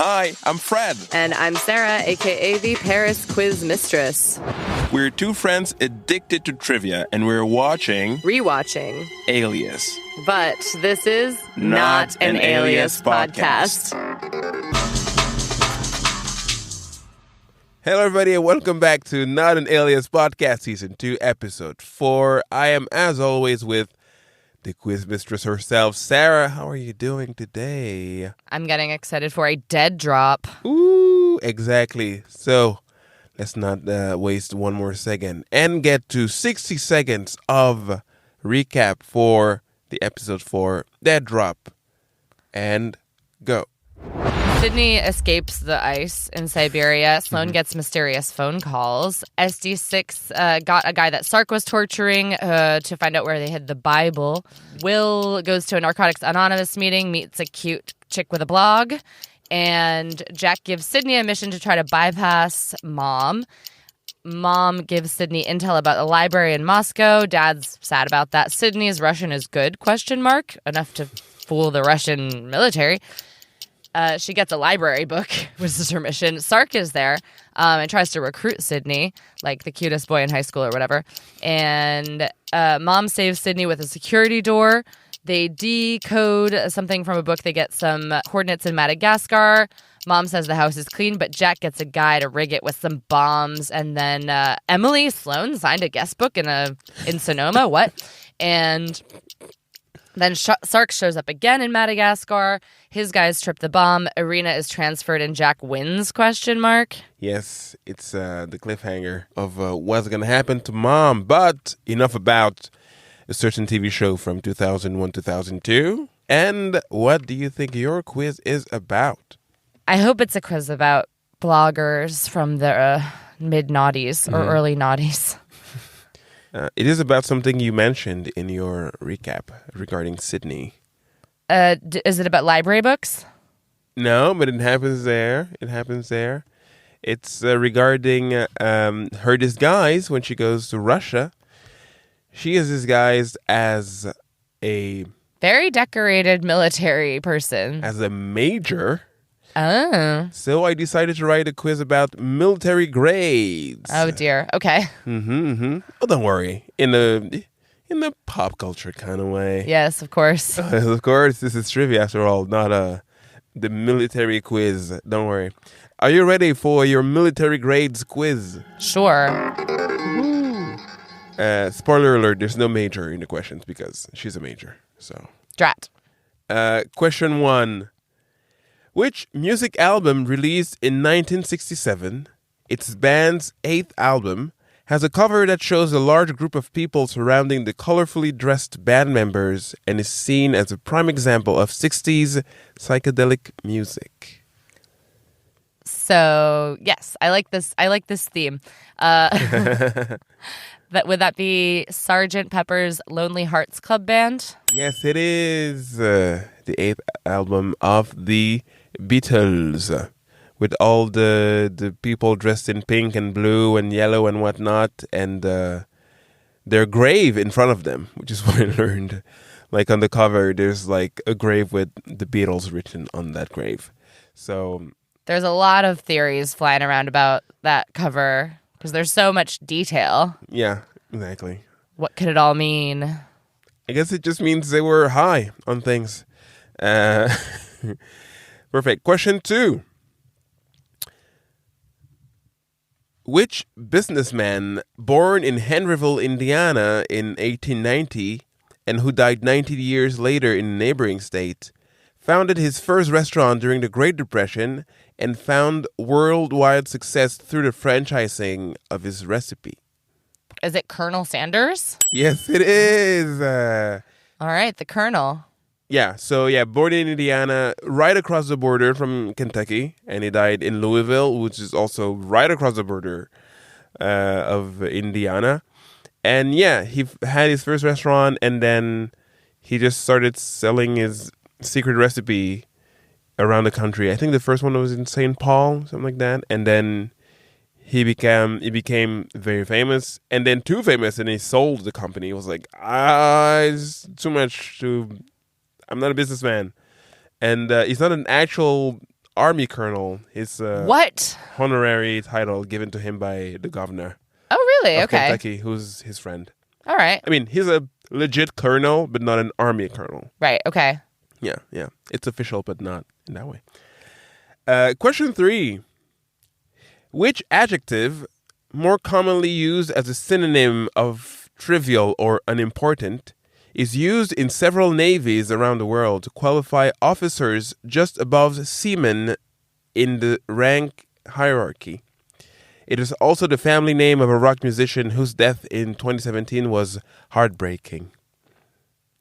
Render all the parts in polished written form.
Hi, I'm Fred. And I'm Sarah, aka the Paris Quiz Mistress. We're two friends addicted to trivia, and we're rewatching Alias. But this is not an Alias podcast. Hello, everybody, and welcome back to Not an Alias Podcast, Season 2, Episode 4. I am, as always, with the quiz mistress herself. Sarah, how are you doing today? I'm getting excited for a dead drop. Ooh, exactly. So, let's not waste one more second and get to 60 seconds of recap for the Episode 4 Dead Drop. And go. Sydney escapes the ice in Siberia. Sloan gets mysterious phone calls. SD6 got a guy that Sark was torturing to find out where they hid the Bible. Will goes to a Narcotics Anonymous meeting, meets a cute chick with a blog. And Jack gives Sydney a mission to try to bypass Mom. Mom gives Sydney intel about the library in Moscow. Dad's sad about that. Sydney's Russian is good, ? Enough to fool the Russian military. She gets a library book, which is her mission. Sark is there and tries to recruit Sydney, like the cutest boy in high school or whatever. And Mom saves Sydney with a security door. They decode something from a book. They get some coordinates in Madagascar. Mom says the house is clean, but Jack gets a guy to rig it with some bombs. And then Emily Sloan signed a guest book in Sonoma. What? And then Sark shows up again in Madagascar. His guys trip the bomb. Irina is transferred and Jack wins, ? Yes, it's the cliffhanger of what's going to happen to Mom. But enough about a certain TV show from 2001-2002. And what do you think your quiz is about? I hope it's a quiz about bloggers from the mid-noughties or early noughties. It is about something you mentioned in your recap regarding Sydney. Is it about library books? No, but it happens there. It's regarding her disguise when she goes to Russia. She is disguised as a... very decorated military person. As a major. Oh. So I decided to write a quiz about military grades. Oh, dear. Okay. Oh, don't worry. In the pop culture kind of way. Yes, of course. Of course, this is trivia after all, not the military quiz. Don't worry. Are you ready for your military grades quiz? Sure. Spoiler alert, there's no major in the questions because she's a major. So. Drat. Question 1. Which music album released in 1967, its band's 8th album, has a cover that shows a large group of people surrounding the colorfully dressed band members and is seen as a prime example of 60s psychedelic music? So, yes, I like this theme. Would that be Sgt. Pepper's Lonely Hearts Club Band? Yes, it is. The 8th album of the Beatles, with all the people dressed in pink and blue and yellow and whatnot, and their grave in front of them, which is what I learned. Like on the cover, there's like a grave with the Beatles written on that grave. So there's a lot of theories flying around about that cover because there's so much detail. Yeah, exactly. What could it all mean? I guess it just means they were high on things. Perfect. Question 2. Which businessman born in Henryville, Indiana in 1890 and who died 90 years later in a neighboring state founded his first restaurant during the Great Depression and found worldwide success through the franchising of his recipe? Is it Colonel Sanders? Yes, it is. All right, the Colonel. Yeah, born in Indiana, right across the border from Kentucky, and he died in Louisville, which is also right across the border of Indiana. And yeah, he had his first restaurant, and then he just started selling his secret recipe around the country. I think the first one was in St. Paul, something like that, and then he became very famous, and then too famous, and he sold the company. He was like, it's too much to... I'm not a businessman. And he's not an actual army colonel. His What? honorary title given to him by the governor Oh, really? of Okay. Kentucky, who's his friend. All right. I mean, he's a legit colonel, but not an army colonel. Right. Okay. Yeah. It's official, but not in that way. Question 3. Which adjective, more commonly used as a synonym of trivial or unimportant, is used in several navies around the world to qualify officers just above seamen in the rank hierarchy? It is also the family name of a rock musician whose death in 2017 was heartbreaking.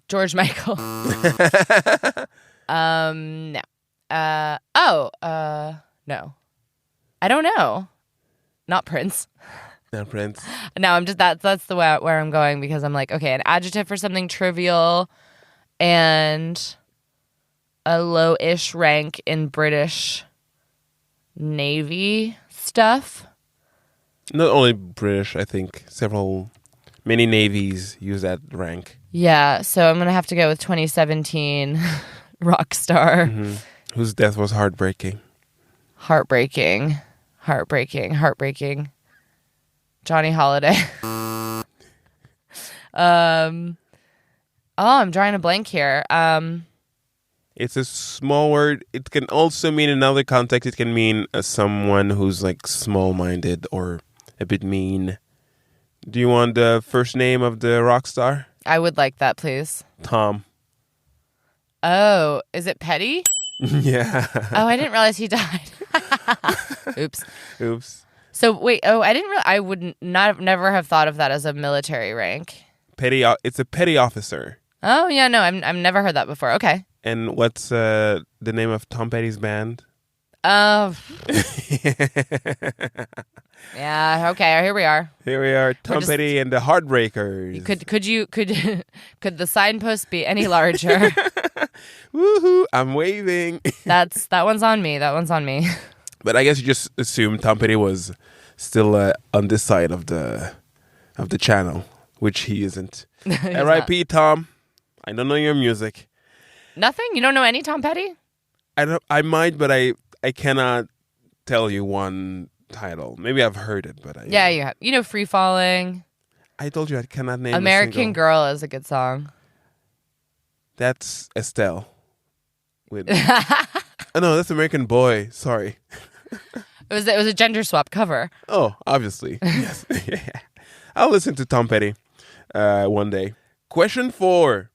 George Michael. No. No. I don't know. Not Prince. Not Prince. No, I'm just that's the way where I'm going because I'm like, okay, an adjective for something trivial and a low-ish rank in British Navy stuff. Not only British, I think many navies use that rank. Yeah, so I'm going to have to go with 2017 rock star. Mm-hmm. Whose death was heartbreaking. Heartbreaking. Johnny Holiday. I'm drawing a blank here. It's a small word. It can also mean in another context. It can mean someone who's like small-minded or a bit mean. Do you want the first name of the rock star? I would like that, please. Tom. Oh, is it Petty? Yeah. Oh, I didn't realize he died. Oops. So wait, I didn't realize, I would never have thought of that as a military rank. Petty. It's a petty officer. Oh yeah, no, I've never heard that before. Okay. And what's the name of Tom Petty's band? Yeah. Okay. Here we are. Here we are, Tom Petty and the Heartbreakers. Could the signpost be any larger? Woohoo! I'm waving. That one's on me. But I guess you just assume Tom Petty was still on this side of the channel, which he isn't. R.I.P. Tom. I don't know your music. Nothing? You don't know any Tom Petty? I might, but I cannot tell you one title. Maybe I've heard it, but you have. You know, Free Falling. I told you I cannot name American Girl is a good song. That's Estelle. Oh no, that's American Boy. Sorry. It was a gender swap cover. Oh, obviously. Yes. I'll listen to Tom Petty one day. Question 4.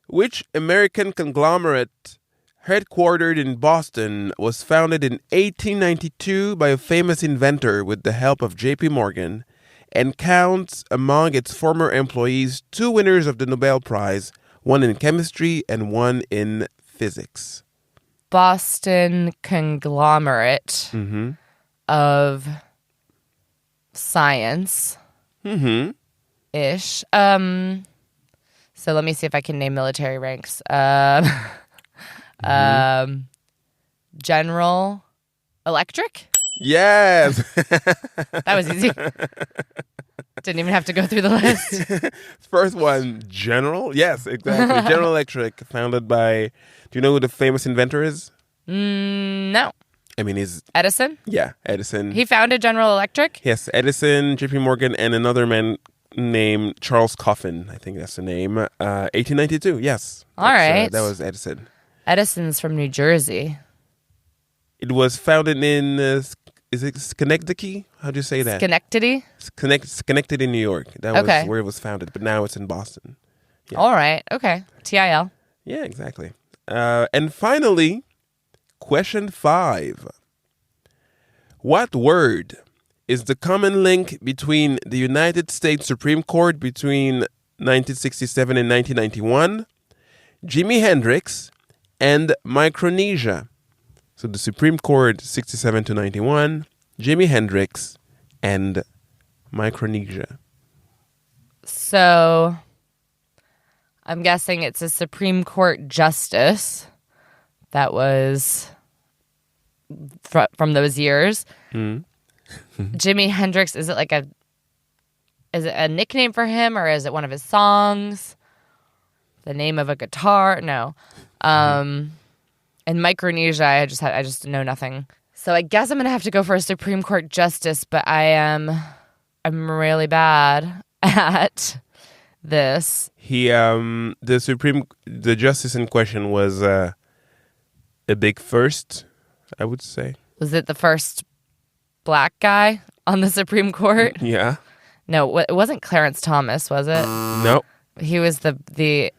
Which American conglomerate headquartered in Boston was founded in 1892 by a famous inventor with the help of J.P. Morgan and counts among its former employees 2 winners of the Nobel Prize, one in chemistry and one in physics? Boston conglomerate of science ish. So let me see if I can name military ranks. General Electric? Yes. That was easy. Didn't even have to go through the list. First one, General? Yes, exactly. General Electric, founded by... Do you know who the famous inventor is? No. I mean, he's... Edison? Yeah, Edison. He founded General Electric? Yes, Edison, J.P. Morgan, and another man named Charles Coffin. I think that's the name. 1892, yes. All right. That was Edison. Edison's from New Jersey. It was founded in... is it Schenectady? How do you say that? Schenectady? Schenectady, New York. That was where it was founded, but now it's in Boston. Yeah. All right. Okay. TIL. Yeah, exactly. And finally, question 5. What word is the common link between the United States Supreme Court between 1967 and 1991, Jimi Hendrix, and Micronesia? So the Supreme Court, 67 to 91, Jimi Hendrix, and Micronesia. So I'm guessing it's a Supreme Court justice that was from those years. Jimi Hendrix, is it a nickname for him, or is it one of his songs? The name of a guitar? No. In Micronesia, I just know nothing. So I guess I'm gonna have to go for a Supreme Court justice, but I'm really bad at this. The justice in question was a big first, I would say. Was it the first black guy on the Supreme Court? Yeah. No, it wasn't Clarence Thomas, was it? No. He was the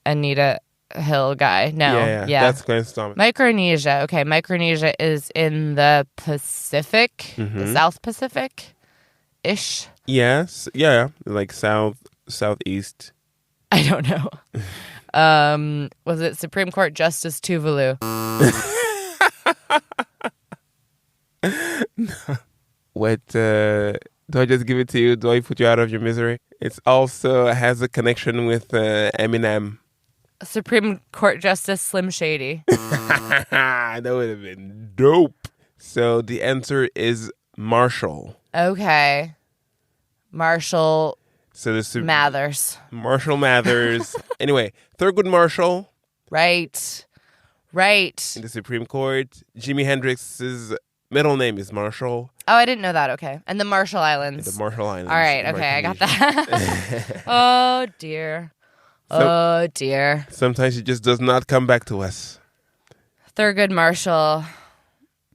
Anita Hill guy. No, Yeah. That's Clarence Thomas. Micronesia. Okay, Micronesia is in the Pacific, the South Pacific-ish. Yes. Yeah. Like southeast. I don't know. Was it Supreme Court Justice Tuvalu? What? Do I just give it to you? Do I put you out of your misery? It also has a connection with Eminem. Supreme Court Justice Slim Shady. That would have been dope. So the answer is Marshall. Okay. Marshall So Mathers. Marshall Mathers. Anyway, Thurgood Marshall. Right. In the Supreme Court. Jimi Hendrix's middle name is Marshall. Oh, I didn't know that. Okay. And the Marshall Islands. The Marshall Islands. All right. Okay, I got that. Oh, dear. Oh, dear. Sometimes it just does not come back to us. Thurgood Marshall,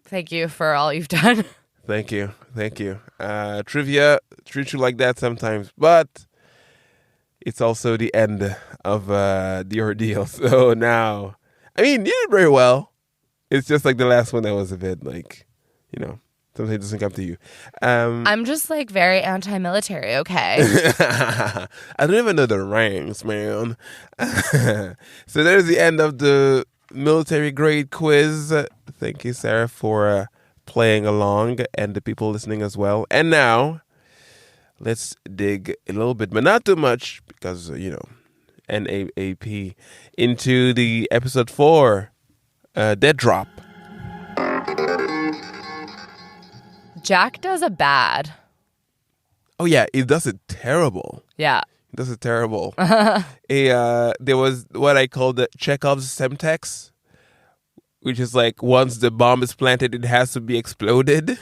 thank you for all you've done. Thank you. Trivia treats you like that sometimes, but it's also the end of the ordeal. So now, I mean, you did very well. It's just like the last one that was a bit like, something doesn't come to you. I'm just like very anti-military, okay? I don't even know the ranks, man. So there's the end of the military grade quiz. Thank you, Sarah, for playing along and the people listening as well. And now, let's dig a little bit, but not too much because, NAAP, into the episode 4, Dead Drop. Jack does a bad. Oh, yeah, he does it terrible. Yeah. He does it terrible. There was what I call the Chekhov's semtex, which is like once the bomb is planted, it has to be exploded.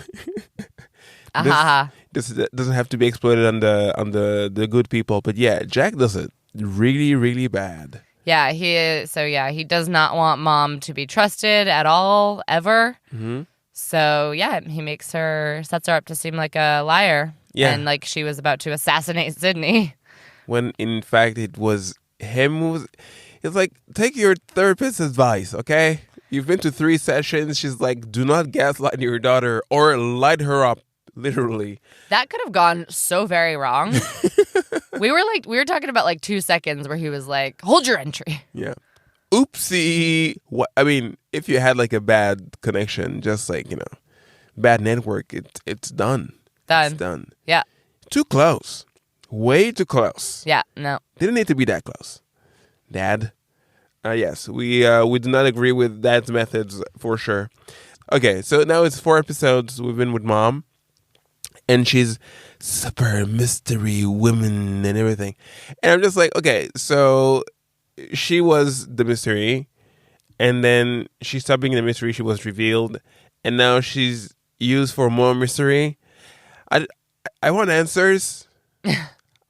This doesn't have to be exploded on the good people. But yeah, Jack does it really, really bad. Yeah, he is. So yeah, he does not want Mom to be trusted at all, ever. Mm-hmm. So yeah, he sets her up to seem like a liar. Yeah. And like she was about to assassinate Sydney. When in fact it was him who was... It's like, take your therapist's advice, okay? You've been to 3 sessions. She's like, do not gaslight your daughter or light her up, literally. That could have gone so very wrong. We were talking about like 2 seconds where he was like, hold your entry. Yeah. Oopsie. I mean, if you had like a bad connection, just like, bad network, it's done. It's done. Yeah. Too close. Way too close. Yeah, no. Didn't need to be that close. Dad. Yes, we do not agree with Dad's methods for sure. Okay, so now it's 4 episodes. We've been with Mom. And she's super mystery woman and everything. And I'm just like, okay, so she was the mystery. And then she stopped being the mystery. She was revealed. And now she's used for more mystery. I want answers.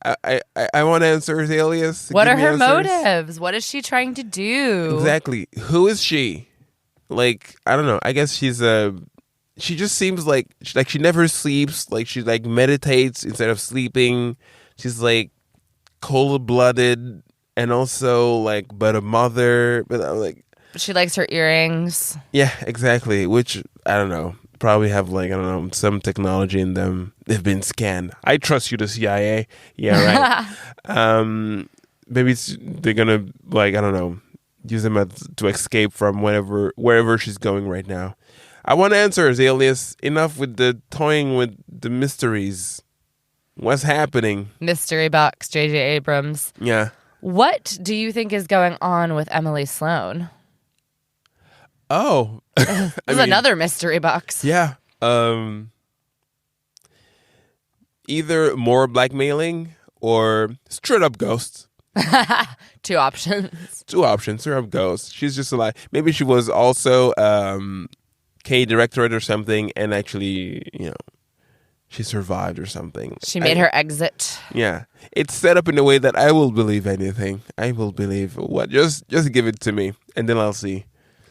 I want answers, Alias. What are her motives? What is she trying to do? Exactly. Who is she? Like, I don't know. I guess she's she just seems like she never sleeps. Like she like meditates instead of sleeping. She's like cold-blooded and also like but a mother. But I'm like, she likes her earrings. Yeah, exactly. Which I don't know. Probably have like, I don't know, some technology in them. They've been scanned. I trust you, the CIA. Yeah, right. Maybe they're gonna like, I don't know, use them to escape from wherever she's going right now. I want answers, Alias. Enough with the toying with the mysteries. What's happening? Mystery box, J.J. Abrams. Yeah. What do you think is going on with Emily Sloan? Oh. This is another mystery box. Yeah. Either more blackmailing or straight up ghosts. Two options. Two options. Syrup goes. She's just alive. Maybe she was also K-Directorate or something, and actually, she survived or something. She made her exit. Yeah. It's set up in a way that I will believe anything. I will believe what. Just give it to me, and then I'll see.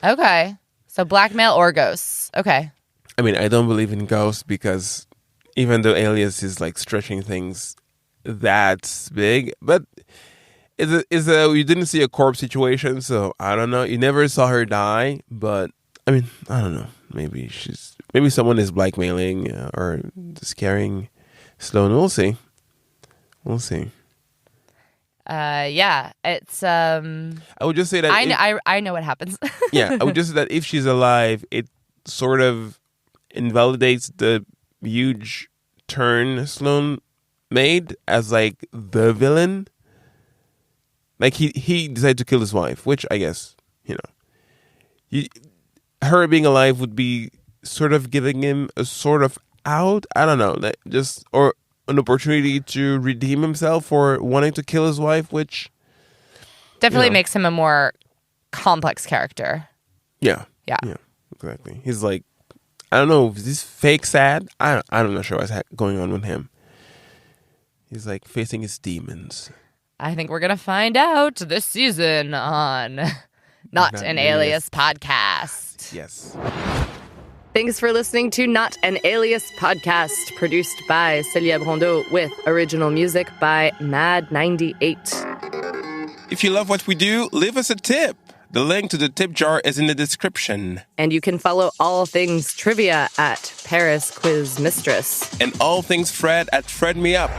Okay. So blackmail or ghosts. Okay. I mean, I don't believe in ghosts because even though Alias is like stretching things that's big, but you didn't see a corpse situation, so I don't know. You never saw her die, but I mean, I don't know. Maybe someone is blackmailing or scaring Sloane. We'll see. Yeah, it's. I would just say that I know what happens. Yeah, I would just say that if she's alive, it sort of invalidates the huge turn Sloane made as like the villain. Like he decided to kill his wife, which I guess her being alive would be sort of giving him a sort of out. I don't know, or an opportunity to redeem himself for wanting to kill his wife, which definitely makes him a more complex character. Yeah, exactly. He's like, I don't know, is this fake sad? I'm not sure what's going on with him. He's like facing his demons. I think we're gonna find out this season on Not an Alias Podcast. Yes. Thanks for listening to Not an Alias Podcast, produced by Celia Brondeau with original music by Mad98. If you love what we do, leave us a tip. The link to the tip jar is in the description. And you can follow all things trivia at Paris Quiz Mistress. And all things Fred at Fred Me Up.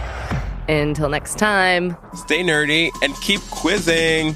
Until next time. Stay nerdy and keep quizzing.